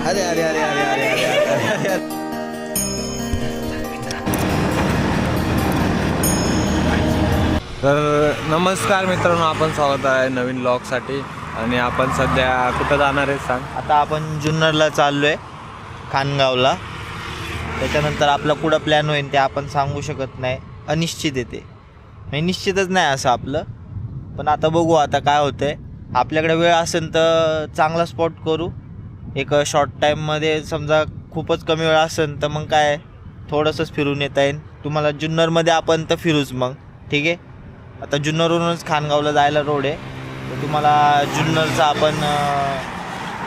अरे अरे अरे अरे अरे अरे अरे तर नमस्कार मित्रांनो, आपण स्वागत आहे नवीन व्लॉगसाठी. आणि आपण सध्या कुठं जाणार आहे सांग? आता आपण जुन्नरला चाललो आहे, खानगावला. त्याच्यानंतर आपला कुठं प्लॅन होईल ते आपण सांगू शकत नाही, अनिश्चित येते म्हणजे निश्चितच नाही असं आपलं. पण आता बघू आता काय होतं आहे. आपल्याकडे वेळ असेल तर चांगला स्पॉट करू एक शॉर्ट टाईममध्ये. समजा खूपच कमी वेळ असेल तर मग काय थोडंसंच फिरून येता येईल तुम्हाला. जुन्नरमध्ये आपण तर फिरूच मग, ठीक आहे. आता जुन्नरवरूनच खानगावला जायला रोड आहे, तर तुम्हाला जुन्नरचा आपण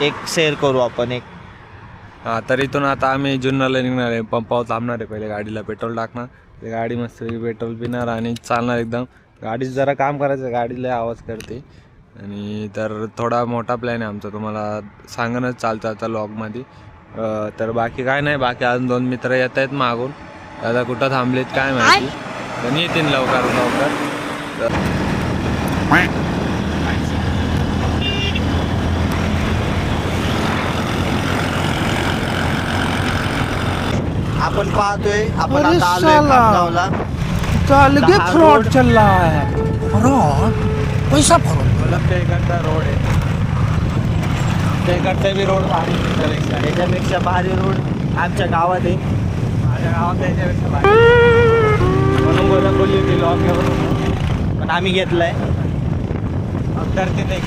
एक शेअर करू आपण एक. हां, तर इथून आता आम्ही जुन्नरला निघणार आहे. पंपावर थांबणार आहे, पहिले गाडीला पेट्रोल टाकणार. ते गाडी मस्त पेट्रोल पिणार आणि चालणार एकदम. गाडी जरा काम करायचं, गाडीला आवाज करते. आणि तर थोडा मोठा प्लॅन आहे आमचा, तुम्हाला सांगणंच चालतं आता लॉगमध्ये. तर बाकी काय नाही, बाकी अजून 2 मित्र येत आहेत मागून. आता कुठं थांबलेत काय माहिती, पण येतील लवकर लवकर. आपण पाहतोय आपण आता आलोय खानगावला. अलगे फ्रॉड चल रहा है. फ्रॉड पैसा फ्रॉड. त्या इकडचा रोड आहे, त्या इकडचा बी रोड भारी त्याच्यापेक्षा. याच्यापेक्षा भारी रोड आमच्या गावात आहे. माझ्या गावात त्याच्यापेक्षा भारी म्हणून बोला बोलली होती लॉक घेऊन, पण आम्ही घेतलाय. तर तिथे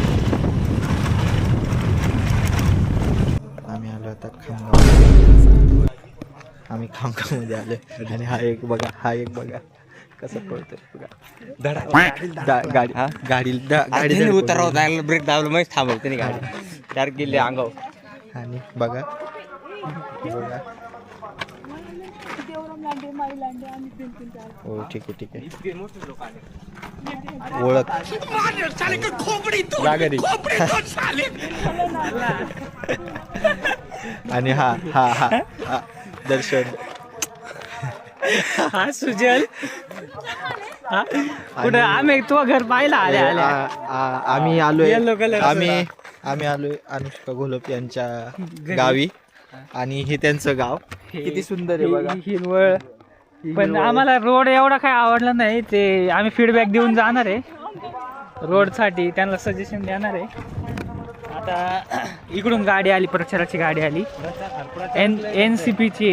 आम्ही आलो आता खामगाव. आम्ही खामगावमध्ये आलो आणि हा एक बघा कसं पळतोय बघा. गाडी गाडी उतरव जायला ब्रेक दाबलं मग थांबवते नाही गाडी डायरेक्ट गेली अंगावर. आणि बघा हो ठीक आहे ओळख जागरी. आणि हा हा हा हा दर्शन. हा सुजल कुठं आम्ही तो घर पाहिला आले आले आम्ही आलोय Yellow color आम्ही आलोय अनुष्का घोलप यांच्या गावी. आणि हे त्यांचं गाव किती सुंदर आहे बघा. हिरवळ. पण आम्हाला रोड एवढा काय आवडला नाही, ते आम्ही फीडबॅक देऊन जाणार आहे रोडसाठी, त्यांना सजेशन देणार आहे. आता इकडून गाडी आली, प्रचाराची गाडी आली. एनसीपीची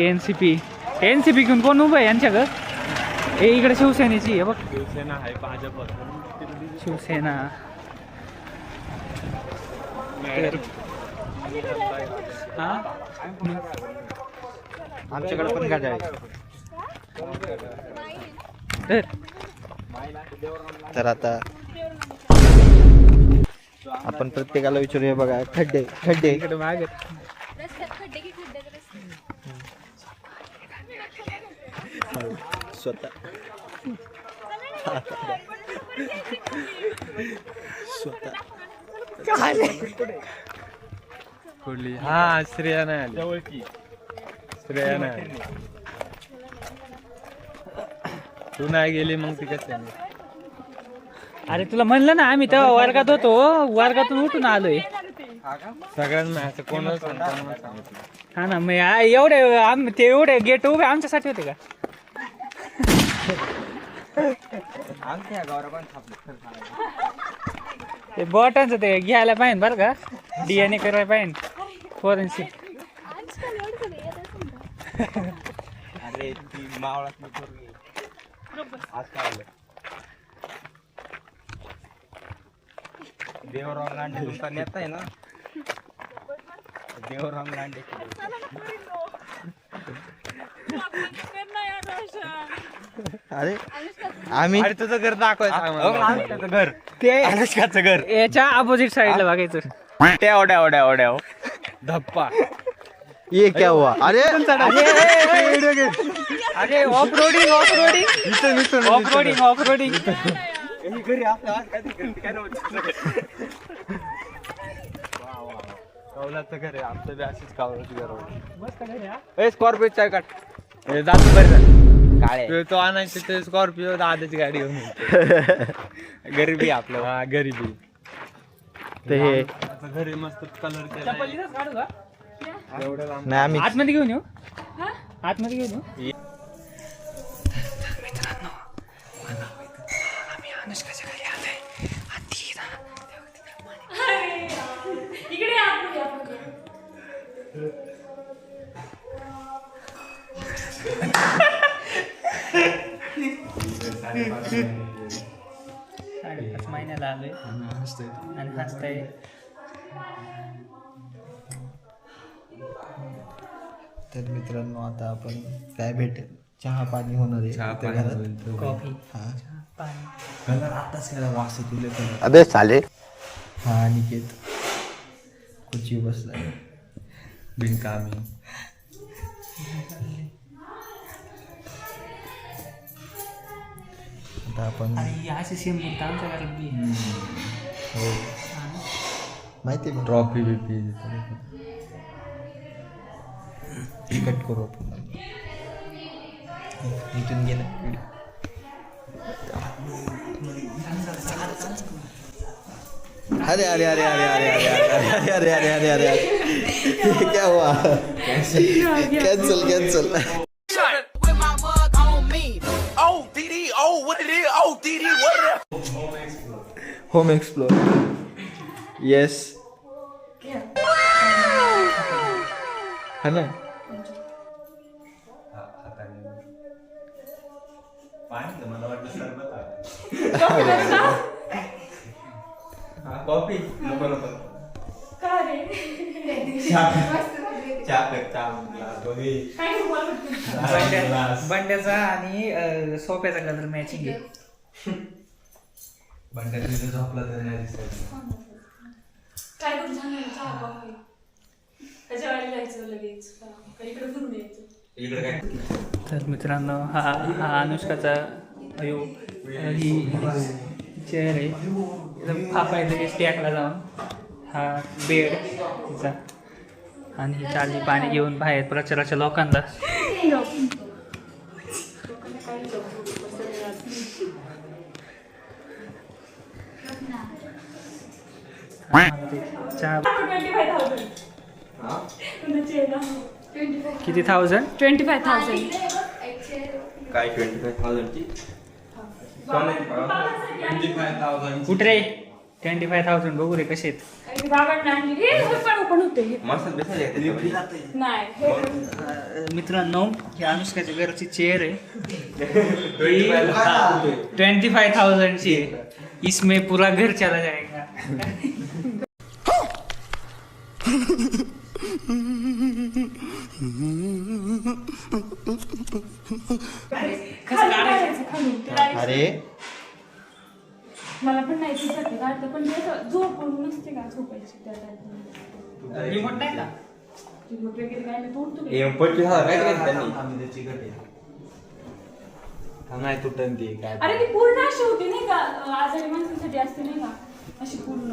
एनसीपी घेऊन कोण उभं आहे यांच्याकडं? हे इकडे शिवसेनेची आहे बघ. शिवसेना आहे, भाजप, शिवसेना. हा आमच्याकडे पण गाडी आहे. तर आता आपण प्रत्येकाला विचारूया. बघा खड्डे इकडे मागे स्वतः कुठली? हा, श्रेया नाही आली. श्रेया नाही आली. तू नाही गेली मग ती कसं? अरे तुला म्हणलं ना, आम्ही तेव्हा वर्गात होतो, वर्गातून उठून आलोय. सगळ्यांना असं कोणाला सांगितलं? हा ना, मग एवढे ते एवढे गेट उभे आमच्यासाठी होते का? ते बॉटनचं ते घ्यायला पाहिजे बरं का, DNA करायला पाहिजे फॉरेन्सिक. अरे ती मावळात आज काय आलं देवराम लांडे तुमचा नेता आहे ना. देवराम लांडे अरे आम्ही तुझं घर दाखवायचं घर, ते अनुष्काचं घर याच्या अपोजिट साईडला बघायचं. ओढ्या धप्पा. ये क्या हुआ? अरे अरे ऑफ रोडिंग कौलाचं घर आहे आमचं बी, अशीच कावलाचं घर होतं. मस्त घर आहे. ए स्कॉर्पिओ काढ, जातो बरं काळे तो आणायचं. ते स्कॉर्पिओ दादाची गाडी घेऊन गरिबी आपलं. हा, गरिबी. ते हे घरी मस्त कलर चप्पल इथंच काढू का? नाही आम्ही आतमध्ये घेऊन येऊ आतमध्ये घेऊन येऊ साडेपाच महिन्याला आलोय आणि हसताय. तर मित्रांनो आता आपण काय भेटेल चहा पाणी होणार आहे त्या घरात. कॉफी हा पाणी अबे चाले. हा अनिकेत खुर्ची बसलाय बिनकामी. आता आपण आणि असे सेम बुट आमच्या घरात बी हो माहिती आहे ट्रॉफी बिपी कट करू आपण इथून गेला. अरे अरे अरे अरे अरे अरे अरे अरे अरे अरे अरे अरे क्या हुआ cancel cancel. Home explore yes है ना. कॉफी नको नको बंड्याचा आणि सोफ्याचा कलर मॅचिंग आहे. बंड्या तिथे झोपला तर नाही दिसत. काय करून सांगायला चहा कॉफी त्याच्या वेळेला जायचं लगेच का इकडे फिरून यायचं. इकडे काय तर मित्रांनो हा अनुष्काचा ही चेअर आहे एकदम फापायचं स्टॅकला जाऊन. हा बेड तिचा आणि ही चालली पाणी घेऊन बाहेर प्रचाराच्या लोकांना. चहा 25,000 किती 1000? 25,000 काय 25,000 ची कुठे रे 25,000 बघू रे कसे आहेत. पण होते नाही मित्रांनो ही अनुष्काच्या घरची चेअर आहे 25,000 ची आहे. इसमें पूरा घर चला जाएगा. अरे मला पण नाही तिथं काढतं पण झोपून नसते का झोपायची त्या टाइम रिमोट नाही का वगैरे काय नाही तोडतो 25,000 काय केलं त्यांनी नाही तुटन ती काय. अरे ती पूर्ण अशी होती नाही का आजारी माणसांसाठी असते नाही का अशी पूर्ण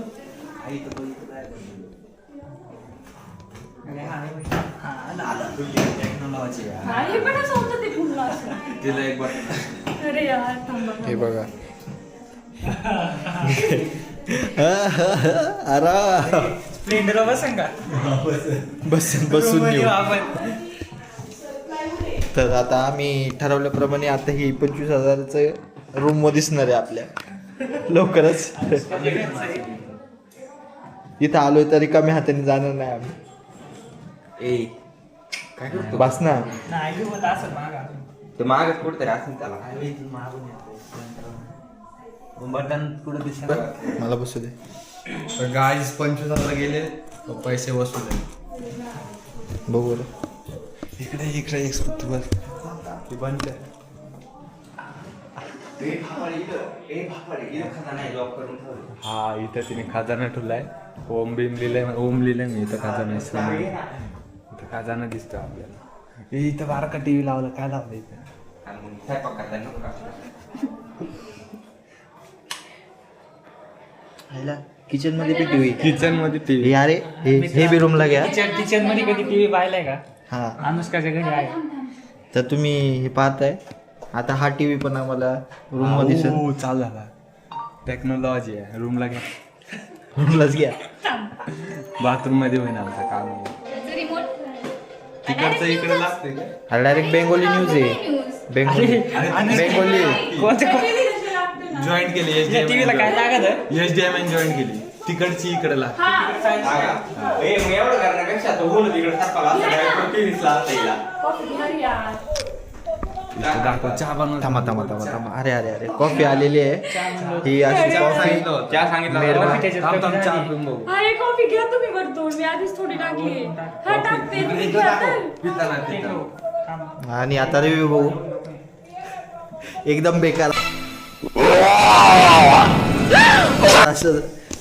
टेक्नॉलॉजी हा हे पण असं होतं ते पूर्ण असं. तिला एक बार अरे यार थांबा हे बघा अरे स्प्लेंडर बसन का बसून येऊ. आपण तर आता आम्ही ठरवल्याप्रमाणे आता ही 25,000चं रूम मध्ये दिसणार आहे आपल्या लवकरच. इथं आलोय तरी कमी हाताने जाणार नाही आम्ही. ए काय करतो बस ना नाही घेऊन असं मागा ते मागच कुठतरी असेल त्याला बटन कुठं दिसत. मला बसू दे. पण गाईज 25,000 गेले पैसे वसूल बघू रे. इकडे इकडे तू बस ते बंद हा इथं तिने खजाना ठेवलाय. ओम भीम लिहिलंय ओम लिहिलंय मी इथं खजाना इथं खजाना दिसतो आपल्याला. इथं बारका टीव्ही लावला काय लावलं इथं किचन मध्ये बी टीव्ही. किचन मध्ये टीव्ही. अरे हे बी रूमला घ्या. किचन मध्ये कधी टीव्ही पाहिलाय का हा अनुष्काच्या घरी आहे. तर तुम्ही हे पाहताय आता हा टीव्ही पण आम्हाला रूम मध्ये दिसेल. हो चालू झाला. टेक्नॉलॉजी आहे. रूमला घ्या रूमलाच घ्या. बाथरूम मध्ये होईन आमचं काम. तिकडचं इकडे लागते का? अरे डायरेक्ट बेंगोली न्यूज आहे. बेंगोली बेंगोली जॉईन केली टीव्हीला काय लागत SDMN जॉईन केली तिकडची इकडे लागते चहा बनव थांबा थांबा थांबा थांबा. अरे अरे अरे कॉफी आलेली आहे. ही अशी कॉफी अरे कॉफी घ्या तुम्ही वरतून मी आधीच थोडी टाकली हा टाकते तुम्ही घ्या तर. आणि आता रिव्ह्यू बघू. एकदम बेकार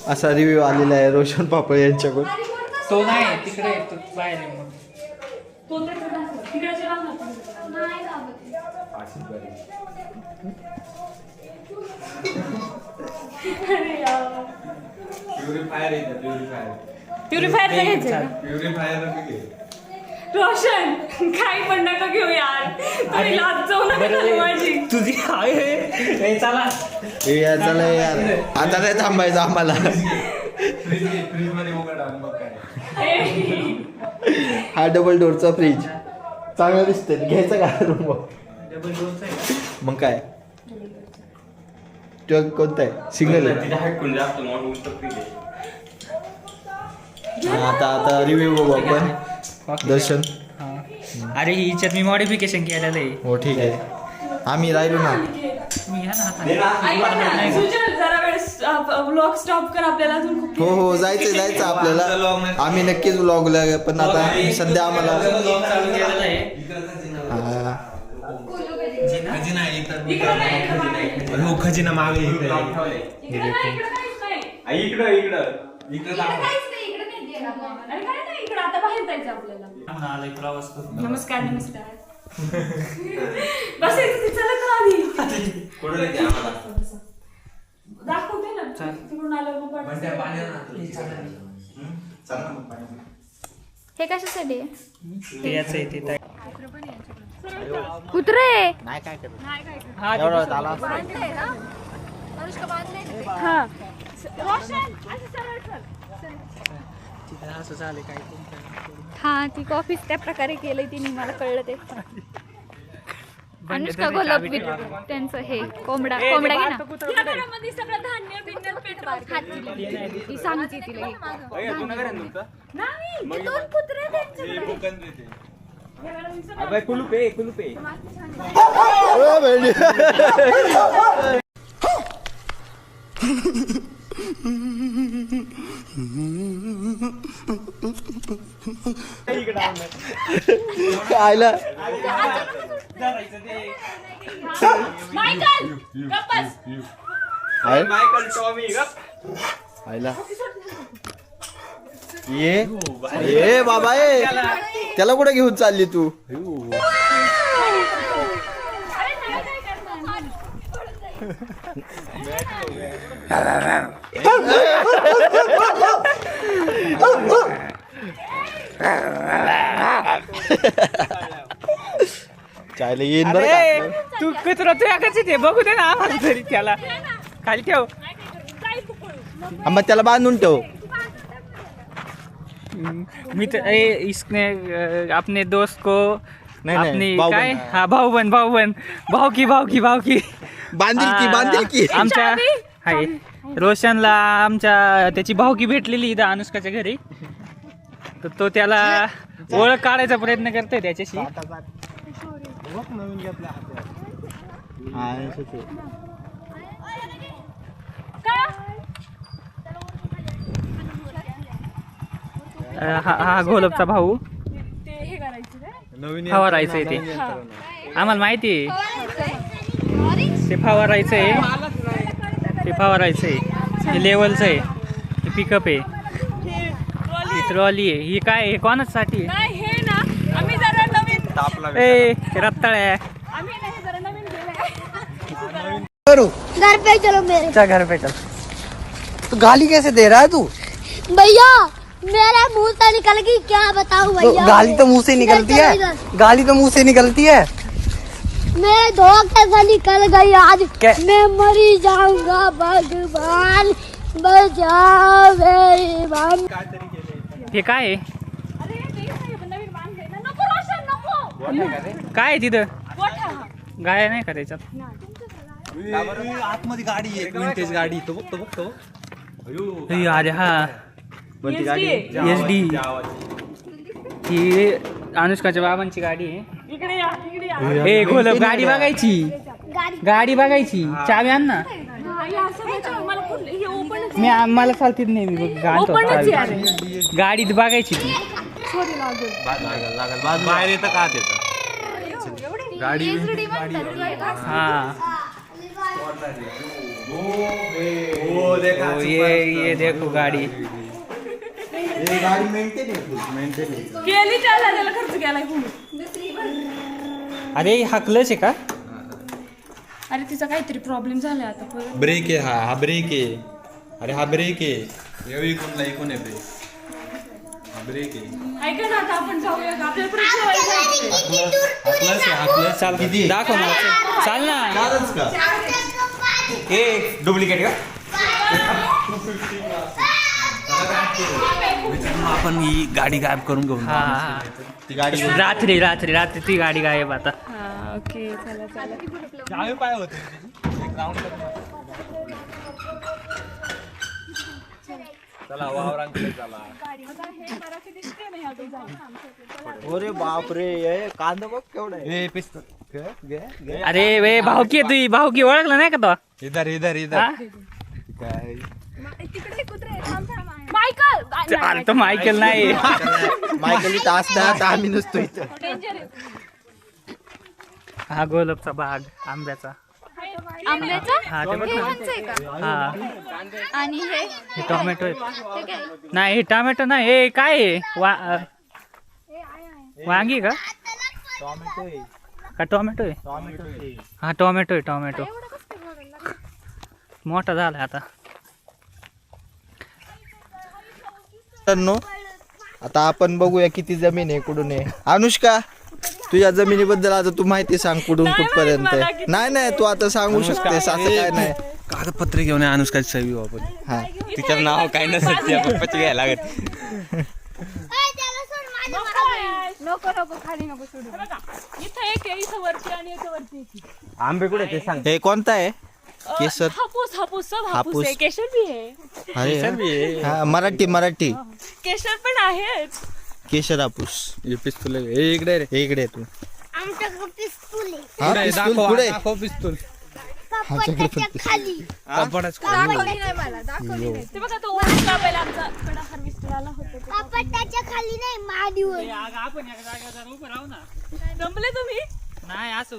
असा रिव्ह्यू आलेला आहे रोशन पापड यांच्याकडून. तो नाही तिकडे तो बाहेर आहे मग. तो तर तिकडे राहणार अरे यार प्युरिफायर घ्यायचं का? रोशन काही पण नका घेऊ यार तुम्ही लाज जाऊ नका माझी. तुझी आहे चला हे यार चला यार आता नाही थांबायचं आम्हाला. हा डबल डोरचा फ्रीज चांगला दिसतोय. घ्यायचा का रूम? मग काय तो कोणता आहे? सिंगल आहे. आता आता रिव्ह्यू बघू आपण. दर्शन अरे हिच्यात मी मॉडिफिकेशन केलेलं आहे. हो ठीक आहे. आम्ही राहिलो ना. मी घ्या ना हाताने. सुजल जरा वेळ व्लॉग स्टॉप कर आपल्याला अजून खूप हो हो जायचं आपल्याला. आम्ही नक्कीच व्लॉगला पण आता सध्या आम्हाला खजिना मागे आता बाहेर जायचं आपल्याला. नमस्कार नमस्कार बसायचं ते चला का आधी दाखवते ना तिकडून आलं मग हे कशासाठी आहे? ते याचं आहे ते कुत्रे नाही काय करत. हा एवढा आला हा असं झालं काय हा ती कॉफी त्या प्रकारे केलंय तिने मला कळलं ते. अनुष्का गोलापी त्यांचं हे कोंबडा कोंबडा घे ना. या घरामध्ये सगळं धान्य बिन्य पेट्रोल ती सांगते तिला हे. नाही ते दोन कुत्रे त्यांच्याकडे. आयला मायकल गप्पस आयला ये बाबा ये त्याला कुठे घेऊन चालली तू? अरे नाही काय करणार चायला येईन बरं का? तू कुत्रा तू एकाच ते बघू दे ना आम्हाला तरी त्याला खाली ठेव. मग त्याला बांधून ठेव. मी तर इसने अपने दोस्त को नहीं, नहीं, अपनी भाऊ काय बन. हा भाऊ बन भाऊ की बांधील की आमच्या हाय रोशनला आमच्या त्याची भावकी भेटलेली इथं अनुष्काच्या घरी तर तो त्याला ओळख काढायचा प्रयत्न करतोय त्याच्याशी. हा गोलपचा भाऊ ते हे करायचं काय फवारायचंय ते आम्हाला माहिती आहे. ते फवारायचंय हे लेवलचं आहे हे पिकअप आहे ही ट्रॉली आहे. ही काय हे कोणासाठी नाही हे ना आम्ही जरा नवीन ए रत्ताळ्या आम्ही ना हे जरा नवीन केलंय. घर पे चलो मेरे. घर पे चल. तो गाली कैसे दे रहा है तू? भैया मेरा मुंह से निकल गई क्या बताऊं भैया. गाली तो मुंह से निकलती इधर, है. इधर. गाली तो मुंह से निकलती है. मेरे धोखे से निकल गई आज. क्या? मैं मरी जाऊंगा भगवान बचाओ मेरी बहन. हे काय आहे अरे ते नाही पण नवीन बांधलंय ना नको काय आहे तिथं गोठा हा. गाय नाही का त्याच्यात आतमध्ये गाडी आहे विंटेज गाडी तो बघतो हे अरे हा कोणती गाडी SD. एस डी ही अनुष्काच्या बाबांची गाडी आहे इकडे या इकडे या. ए गोलब गाडी बघायची गाडी बघायची चावी आण ना हा, हे असं व्हायचं. मला कुठलं हे ओपनच मी मला चालतीच नाही मी बघ, आणतो ओपनच आहे चावी. अरे. गाडी बघायची ती शोधी लागेल. बाहेर येतं का त्याचं गाडी हा हो देखा ओ, ये देखो गाडी गाडी मेंटेन केली त्याला खर्च केलाय तुम्ही. अरे हा क्लच आहे का अरे तिचा काहीतरी प्रॉब्लेम झालाय आता परत. ब्रेक आहे हा ब्रेक आहे अरे हा ब्रेक आहे इकून आहे ब्रेक हा ब्रेक आहे ऐका ना आता आपण जाऊया का? आपल्याला परत जेवायला जायचंय. हाकलस चाल दाखव ना चाल ना डुप्लिकेट का आपण ही गाडी गायब करून घेऊन हा हा ती गाडी रात्री ती गाडी गायब आता हा ओके चला चला. पाय होते चला वावरांकडे चला अरे बापरे कांदा बघ केवढा आहे अरे वे भाऊकी आहे तुझी भाऊकी ओळखलं नाही का तो इधर इधर इधर हा? काय मायकल अरे तो मायकेल नाही मायकली तास दहा आम्ही नसतो इथं हा गोलपचा बाग आंब्याचा आंब्याचा हा ते बघ ना. हा आणि हे हे टोमॅटो आहे नाही हे टोमॅटो नाही हे काय आहे वांगी का का टोमॅटो आहे हा टोमॅटो आहे टोमॅटो मोठा झाला आता मित्रांनो, आता आपण बघूया किती जमीन आहे कुठून आहे. अनुष्का तुझ्या जमिनीबद्दल आता तू माहिती सांग कुठून कुठपर्यंत आहे. नाही तू आता सांगू शकतेस असं काय नाही. कागदपत्र घेऊन अनुष्काची सही वापर हा तिच्यावर नाव काय नसेल पप्पाची घ्यायला लागत नको खाली नको सोडू. इथं एक आहे, इथं वरती आणि इथं वरती एक आहे. आंबे कुठे ते सांग हे कोणता आहे केसर हापूस हापूस सब हापूस. हापूस आहे. केशर भी आहे. अरे हा, मराठी केशर पण आहेत. केशर हापूस हे पिस्तूल हे इकडे रे हे इकडे आहे तू आमच्याकडे पिस्तूल आहे. हा, पिस्तूल पुढे दाखव पिस्तूल कपाटाच्या खाली. कपडाच दाखवली नाही मला दाखवली नाही. ते बघा तो ऊस लावायला आमचा कडा हार्वेस्टर आला होता तो. कपाटाच्या खाली नाही माडीवर. आपण एका जागेवर उभं राहू ना जमले तुम्ही नाही असं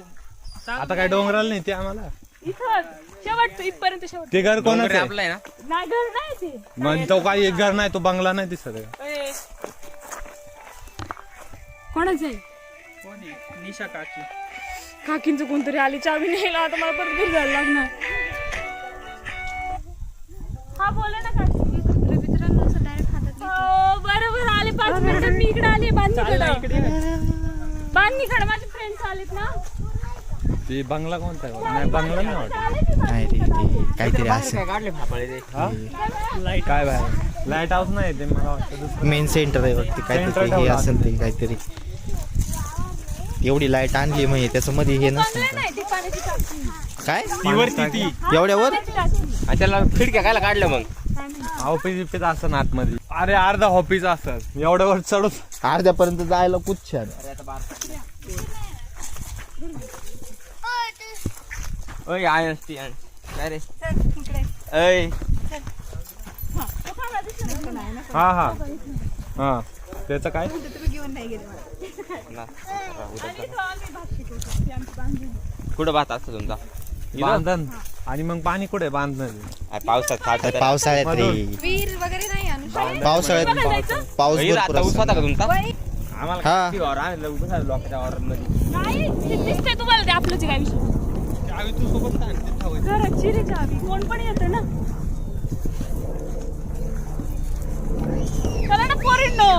आता काय डोंगराला नाही ते आम्हाला इथं शेवट इथपर्यंत शेवट ते घर कोणाचं आहे नाही घर नाही ते मग तो काही एक घर नाही तो बंगला नाही दिसत आहे. ए. कोणाचं आहे कोणी निशा काकी काकींचं कोणतरी आली चावी न्यायला आता मला परत घरी जायला लागणार. हा बोला ना काकी. मित्रांनो असं डायरेक्ट हातात हो बरोबर आले 5 मिनिटात मी इकडे आली बांधणीकडे माझे फ्रेंड्स आलेत ना. ते बंगला कोणता आहे नाही बंगला नाही वाटत नाही रे ते काहीतरी असं काय बाहेर लाईट हाऊस नाही ते मला वाटतं मेन सेंटर आहे वरती काहीतरी हे असेल ते काहीतरी एवढी लाईट आणली म्हणजे त्याचं मध्ये हे नसतं बंगले नाही ती पाण्याची टाकी. काय ती एवढ्यावर पाण्याची टाकी. त्याला खिडक्या कायला काढल्या मग ऑफिस बिफिस असं आतमध्ये अरे अर्धा ऑफिस असत एवढ्यावर चढून अर्ध्यापर्यंत जायला खूप छान. ओय आय असती काय रे ऐ हा हा हा त्याचं काय आणि तो आम्ही भात शिकवतो. ती आमची बांधणी. कुठं भात असतो तुमचा बांधण आणि मग पाणी कुठे बांधण पावसात साठा पावसाळ्यात रे वीर वगैरे नाही आणू. पावसाळ्यात पाऊस भरपूर आता ऊस होता का असतो. तुमचा आम्हाला हा. किती वावर आणलं उभं झालं लोकांच्या वावरांमध्ये नाही ते दिसतंय तुम्हाला ते आपलंच काय विषय तू सोबत काय घराची रे चावी कोण पण येतं ना. चला ना पोरींनो.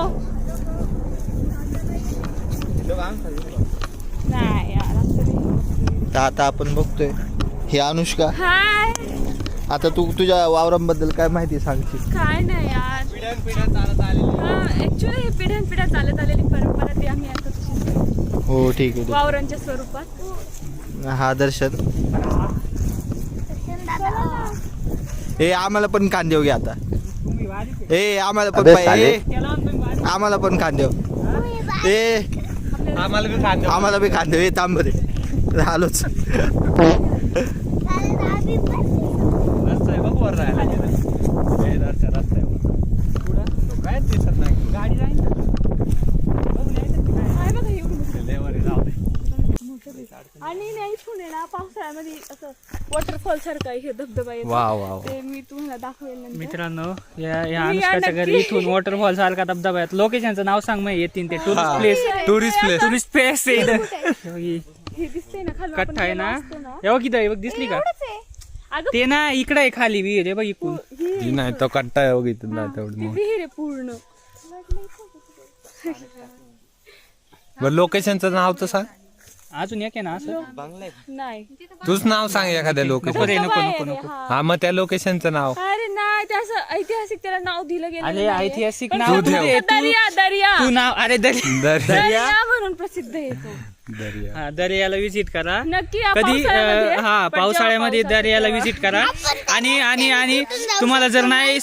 नाही यार असं नाही. तर आता आपण बघतोय हे अनुष्का हाय आता तू तुझ्या वावरांबद्दल काय माहिती सांगशील. काय नाही यार हा ऍक्च्युली ही पिढ्यानपिढ्या चालत आलेली परंपरा ती आम्ही आता तशीच हो ठीक आहे वावरांच्या स्वरूपात. हा दर्शन. ए आम्हाला पण कांदेव घ्या आता. ए आम्हाला पण आम्हाला पण कांदेव. ए आम्हाला बी कांदेव. ए थांब रे आलोच. रस्ता आहे बघ वर राहायला गेला. रस्ता आहे काय दिसत नाही. गाडी जाईल ना. आहे बघा एवढं. लेवर जाऊ दे. आणि नाही इथून आहे ना पावसाळ्यामध्ये असं वॉटरफॉल सारखं आहे हे धबधबा येतो. वा वा वा. ते मी तुम्हाला दाखवेल नंतर. मित्रांनो या अनुष्काच्या घरी इथून वॉटरफॉल सारखा धबधबा आहे. लोकेशनचं नाव सांग मग येतील ते टुरिस्ट प्लेस. टुरिस्ट प्लेस हे दिसतंय ना खाली कट्टा आहे ना. हे बघ इथं बघ दिसली का ते ना इकडे आहे खाली विहीर आहे बघ इकडून. ती नाही तो कट्टा आहे बघ इथून ना तेवढं. विहीर आहे पूर्ण. बरं लोकेशनचं नाव तर सांग. अजून एक आहे ना असं. नाही तूच नाव सांग एखाद्या लोकेशन. नको. हा मग त्या लोकेशनचं नाव. अरे नाही ते असं ऐतिहासिक त्याला नाव दिलं गेलं अरे नाहीये. ऐतिहासिक पण नाव तो दे. दर्या तू नाव अरे दर्या. दर्या म्हणून प्रसिद्ध आहे तो. दर्या. दर्याला विजिट करा नक्की या कधी. पावसाळ्यामध्ये. हा पण पावसाळ्यामध्ये जेव्हा दर्याला विजिट करा. आणि तुम्हाला जर नाही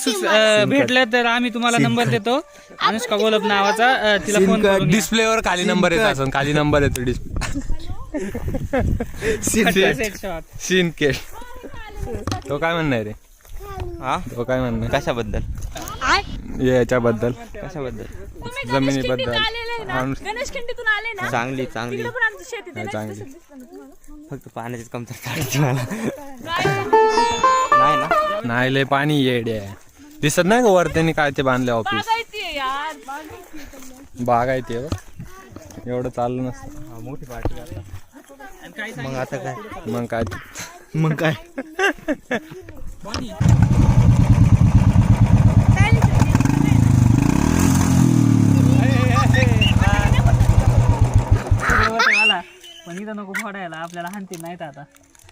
भेटलं तर आम्ही तुम्हाला नंबर देतो. अनुष्का गोलब नावाचा तिला फोन करून घ्या. डिस्प्लेवर खाली नंबर येत असून खाली नंबर येतो डिस्प्ले. Set shot. शिनकेट. तो काय म्हणणार रे. हा तो काय म्हणणार कशाबद्दल याच्याबद्दल कशाबद्दल तुम्ही जमिनीबद्दल. गणेशखिंडीत आलेले ना गणेशखिंडीतून आले ना चांगली तिकडे पण आमचं शेत आहे. ते नाही चांगली. तसं दिसलं ना तुम्हाला? फक्त पाण्याचीच कमतरता वाटते मला. काय? नाही ना नाही लय पाणी येडे आहे. दिसत नाही का वर त्यांनी काय ते बांधले ऑफिस. बागायती यार बागायती. बाग आहे ते बघ. एवढं चाललं नसतं. मोठी पार्टी मग आता काय. मग काय मग काय आला पण इथं नको फोडायला आपल्याला हानतील नाहीत आता.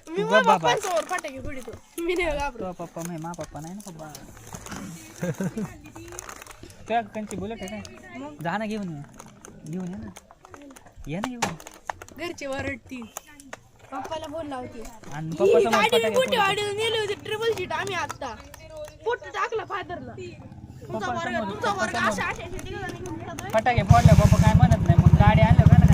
तू गप बाबा. फटाके फोडितो. मी नाही घाबरत. तो पप्पा मा पप्पा नाही ना पप्पा. तुझ्या कंची बुलेट आहे काय. जा ना घेऊन ये ना. ये ना घेऊन. घरची वरडती. पप्पाला फोन लावते. आणि पप्पाचा मग फटाके फोड. वाडीला नेली होती ट्रिपल शीट आम्ही आता फोटो टाकला फादरला. तुमचा वर्ग अशा फटाके फोडले पप्पा काय म्हणत नाही. मग गाडी आणलं का काय म्हणत.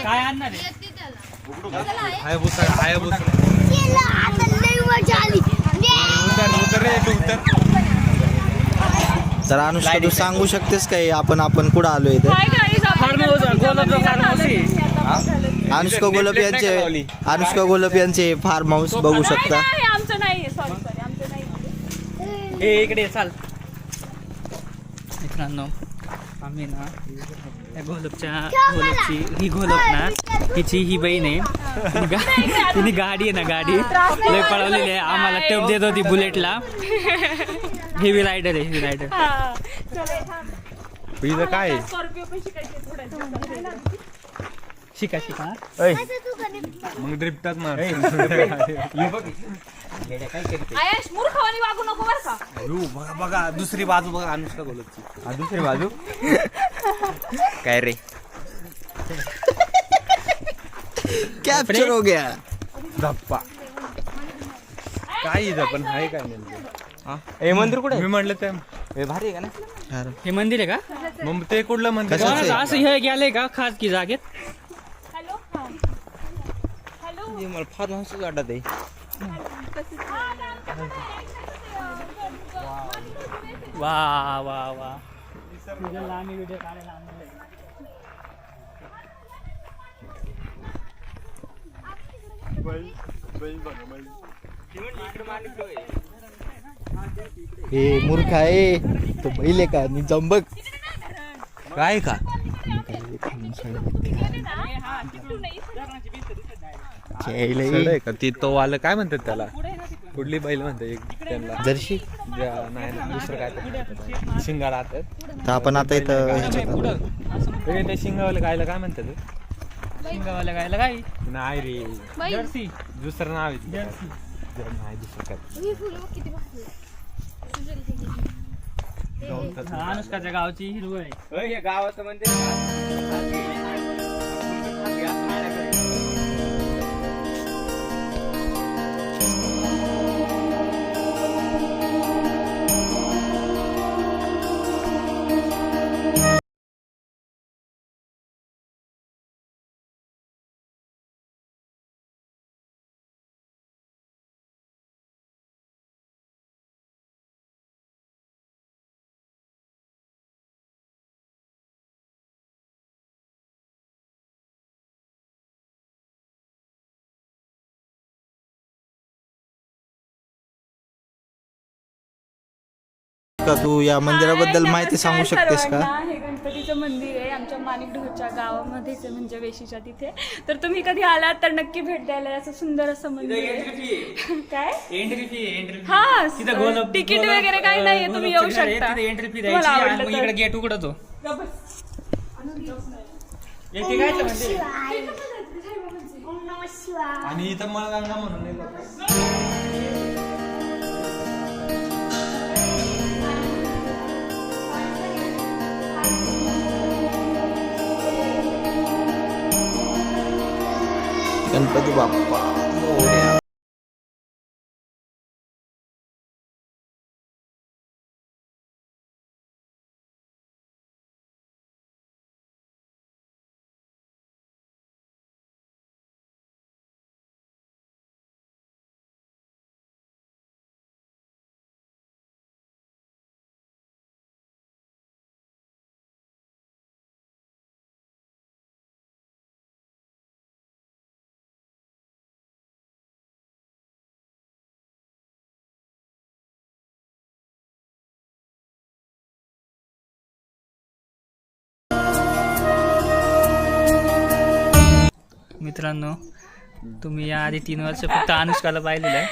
काय आणणार आहे. हायबुसा तर अनुष्का तू सांगू शकतेस काय आपण कुठं आलोय इथं. फार्म हाऊस गोलापचं फार्म हाऊस आहे. अनुष्का गोलप यांचे फार्म हाऊस बघू शकता. आमचं नाही सॉरी आमचं नाही. हे इकडे चाल. मित्रांनो आम्ही ना त्या गोलपची ही गोलप ना तिची ही बहीण आहे. तिने गाडी आहे ना गाडी लय पळवलेली आहे. आम्हाला टेप देत होती बुलेटला. हेवी रायडर आहे. Heavy rider. तुझं काय आहे? स्कॉर्पिओ पण शिकायचे थोडं. शिका मग ड्रिफ्टच मार. आयश मूर्खवानी वागू नको बरं का. बघा बघा दुसरी बाजू बघा अनुष्का गोलपची. दुसरी बाजू काय रे कॅप्चर हो गया. धप्पा. काय इथं पण आहे काय नेमकं? हा हे मंदिर कुठे मी म्हटलं ते हे भारी आहे का नाही हे मंदिर आहे का? मग ते कुठलं मंदिर कशाचं आहे? असं हे गेलंय का खाजगी जागेत? हे मला फार महसूस वाटत आहे वा वा वा तुझ्या लांबी व्हिडिओ काढायला आणलंय. हे मूर्ख आहे तो बैल आहे का मी जंबक काय का सड आहे का ती तो वालं काय म्हणतात त्याला कुठली बैल म्हणतात एक त्यांना जर्शी नाही ना, दुसरं काय ते म्हणतात. शिंगा राहतात तर आपण आता इथं ते शिंगावाले गायला काय म्हणतात ते? शिंगावाल्या गायला काय? नाही रे जर्सी. दुसरं नाव आहे ते. नाही दुसरं काय अनुष्काच्या गावची हिरवळ आहे. गावाचं मंदिर का तू या मंदिराबद्दल माहिती सांगू शकतेस का? हे गणपतीचं मंदिर आहे आमच्या माणिकडोहच्या गावामध्येच आहे, म्हणजे वेशीच्या तिथे. तर तुम्ही कधी आलात तर नक्की भेट द्यायला. असं सुंदर असं मंदिर आहे. काय एंट्री फी हा तिथं गोलब तिकीट वगैरे काही नाहीये, तुम्ही येऊ शकता. एंट्री फी तुम्हाला द्यायची आवडलं आणि तर. इकडे गेट उघडतो. येते काय ते मंदिर? आणि इथं मळगंगा म्हणून एक गणपती बाप्पा मोरया. मित्रांनो, तुम्ही या आधी 3 वर्ष फक्त अनुष्काला पाहिलेलं आहे,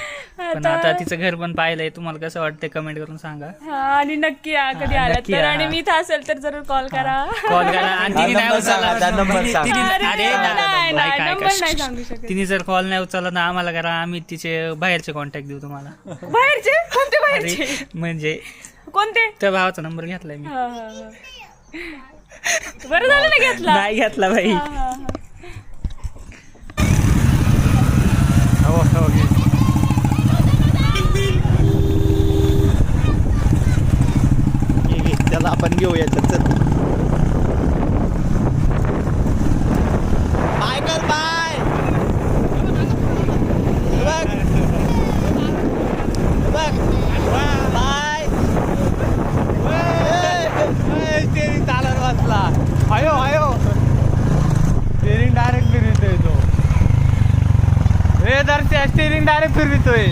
पण आता तिचं घर पण पाहिलंय. तुम्हाला कसं वाटतंय कमेंट करून सांगा. हा, आणि नक्की या कधी आलात नक्की तर. या. आणि मी इथं असेल तर जरूर कॉल करा. कॉल करा. आणि तिने नाही नंबर सांगा, त्या उचलला नंबर सांगा. नंबर नाही सांगू शकत. तिने जर कॉल नाही उचलला ना आम्हाला करा, आम्ही तिचे बाहेरचे कॉन्टॅक्ट देऊ तुम्हाला. बाहेरचे कोणते बाहेरचे? अरे, म्हणजे कोणते? त्या भावाचा नंबर घेतलाय मी. हा, हा, हा. बरं झालं ना घेतला. नाही घेतला बाई. हा, हा, हा. त्याला आपण घेऊ याच्यात चल. बाय कर बाय. बघ बघ बाय. स्टेरिंग चालत बसला. आयो आयो स्टेरिंग डायरेक्ट फिरवितोय तो. हे दरच्या स्टेरिंग डायरेक्ट फिरवितोय.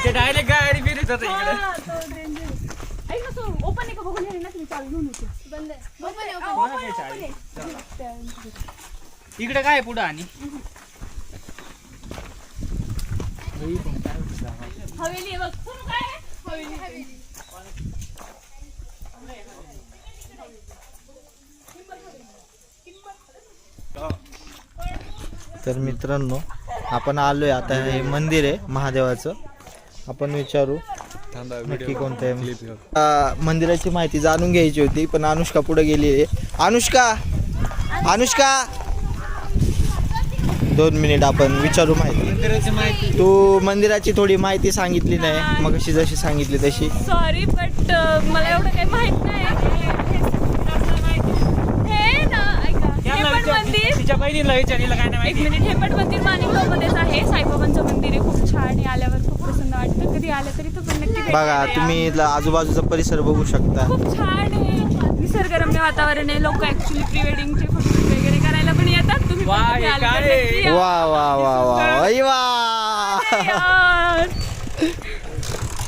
ते डायरेक्ट गाडी फिरत होतं इकडे. हा, तो danger. ऐक ना, तो open आहे का बघून ये ना, तुम्ही चालू घेऊन येते. बंद आहे. Open आहे. इकडे काय पुढं आणि हवेली आहे बघ. काय आहे? हवेली. तर मित्रांनो आपण आलोय आता, हे मंदिर आहे महादेवाचं. आपण विचारू नक्की कोणतं आहे. मंदिराची माहिती जाणून घ्यायची होती पण अनुष्का पुढे गेली आहे. अनुष्का 2 मिनिट आपण विचारू माहिती. तू मंदिराची थोडी माहिती सांगितली नाही मग अशी जशी सांगितली तशी. सॉरी बट मला एवढं काही माहित नाही. हे ना ऐका, हे पण मंदिर तिच्या बहिणीला विचारलेलं काय नाही एक मिनिट, हे पण मंदिर माणिकगावमध्येच आहे. साईबाबांचं मंदिर आहे, खूप छान आहे. आल्यावर खूप प्रसन्न वाटतं. कधी आलं तरी तो पण नक्की भेट बघा द्या. तुम्ही इथला आजूबाजूचा परिसर बघू शकता. खूप छान आहे, निसर्गरम्य वातावरण आहे. लोक ऍक्च्युली प्री वेडिंगचे फोटो वगैरे करायला पण येतात. तुम्ही पण कधी आले तर नक्की या. वा वा वा वा अय वा. यार.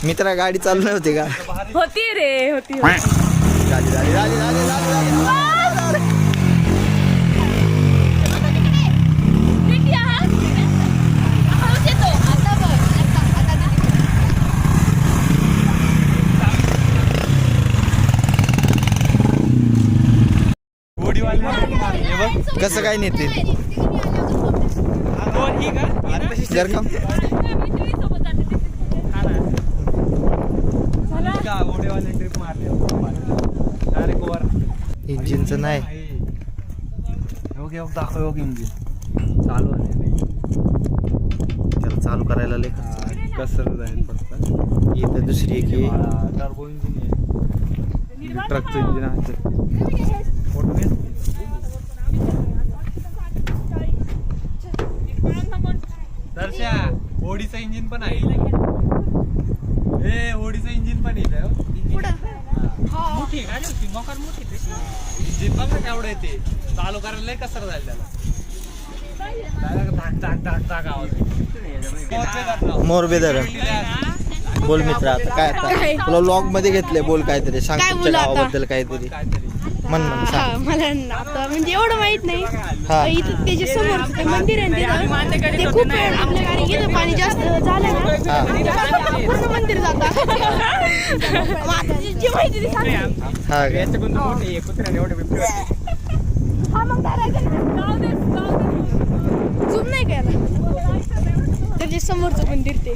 मित्रा गाडी चालू नव्हती का? होती रे होती. झाली झाली झाली झाली झाली झाली. कसं काय नेते जर का इंजिनचं नाही दाखव इंजिन चालू आहे. त्याला चालू करायला लय कसं जाईल फक्त. इथं दुसरी एक आहे. टर्बो इंजिन आहे, ट्रकचं इंजिन आहे. दर्शा होडीचं इंजिन पण आहे. ए होडीचं इंजिन पण येत मोठी गाडी होती, मोकार मोठी तशी. इंजिन बघ ना केवढं येते. चालू करायला लय कसर जाईल त्याला. धाक धाक धाक धाक आवाज. मोरबेदर बोल मित्रा आता काय आता तुला लॉग मध्ये घेतलंय. बोल काहीतरी सांग तुमच्या गावाबद्दल काहीतरी. मन सांग. मला आता म्हणजे एवढं माहित नाही. हा. इथं त्याच्या समोर ते मंदिर आहे ना, तिथं ते खूप वेळ आपल्या गाडी इथं पाणी जास्त झालं ना हा पूर्ण मंदिर जातं. मग आता जी माहिती ती सांग. हा काय हा मग झूम नाही केला. त्याच्या समोरचं मंदिर ते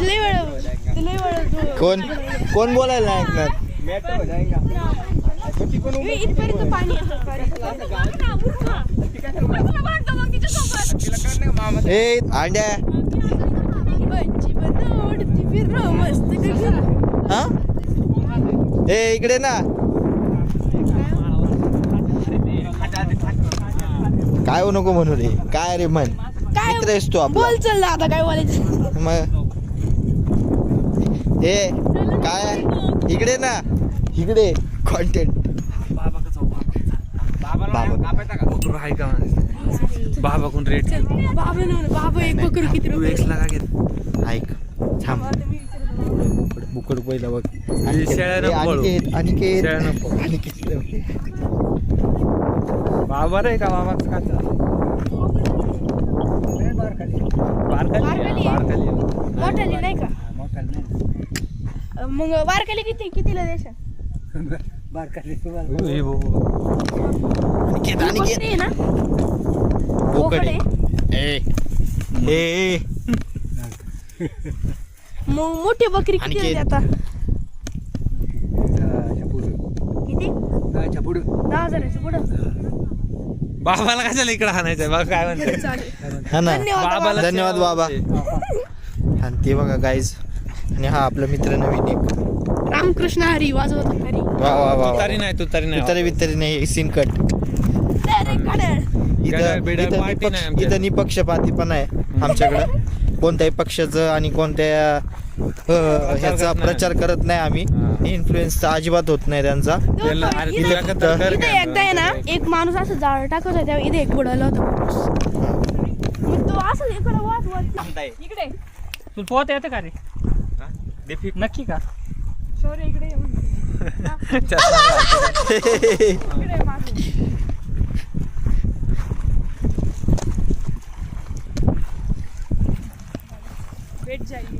लय वेळ कोण कोण बोलायला नाही ऐकणार. इथपर्यंत पाणी ए अंड्या हा ए इकडे ना. काय हो नको म्हणू रे. काय रे म्हण मित्र आहेस तू आपला. बोल चल आता काय बोलायचं. मग ए काय इकडे ना इकडे कॉन्टेंट. आहे का बाबा कोण रेट बाबा एक बकरू किती रुपये. लागा घेत. ऐक थांब बुकड पहिला बघ. शेळ्या नको पळू. अनिकेत शेळ्या नको. बाबा रे का बाबाच का बारखाली मोठाली नाही का? मग बारकाली कितीला देशाल? अनिकेत अनिकेत आहे ना बोकडे. ए ए मग मोठी बकरी किती अनिकेत. आता? किती? 10,000च्या पुढं. बाबाला कशाला इकडे हाणायचंय बघा काय म्हणते. चालेल. हा ना धन्यवाद. धन्यवाद बाबा. आणि ते बघा गाईज. आणि हा आपला मित्र नवीन एक रामकृष्ण हरी वाजवत हरी. वा वा वा तरी नाही तू तरी नाही तरी बितरी नाही सीन कट. गडर बिडर इथं पार्टी नाही आमच्यात. इथं निपक्षपाती पण आहे आमच्याकडं. कोणत्याही पक्षाचं आणि कोणत्या ह्याचा प्रचार करत नाही आम्ही. इन्फ्लुएन्सचा अजिबात होत नाही त्यांचा. त्याला- अरे इथे- तुला का तर कर इथे काय एकदा आहे ना एक माणूस असं जाळ टाकत होता तेव्हा इथे एक बुडाला होता माणूस. मग तो असं इकडं वाच इकडे तुला पोहता येतं का रे? नक्की का? शौर्य इकडे ये म्हणते. चष्मा. इकडे ये मागं. भेट जाईल.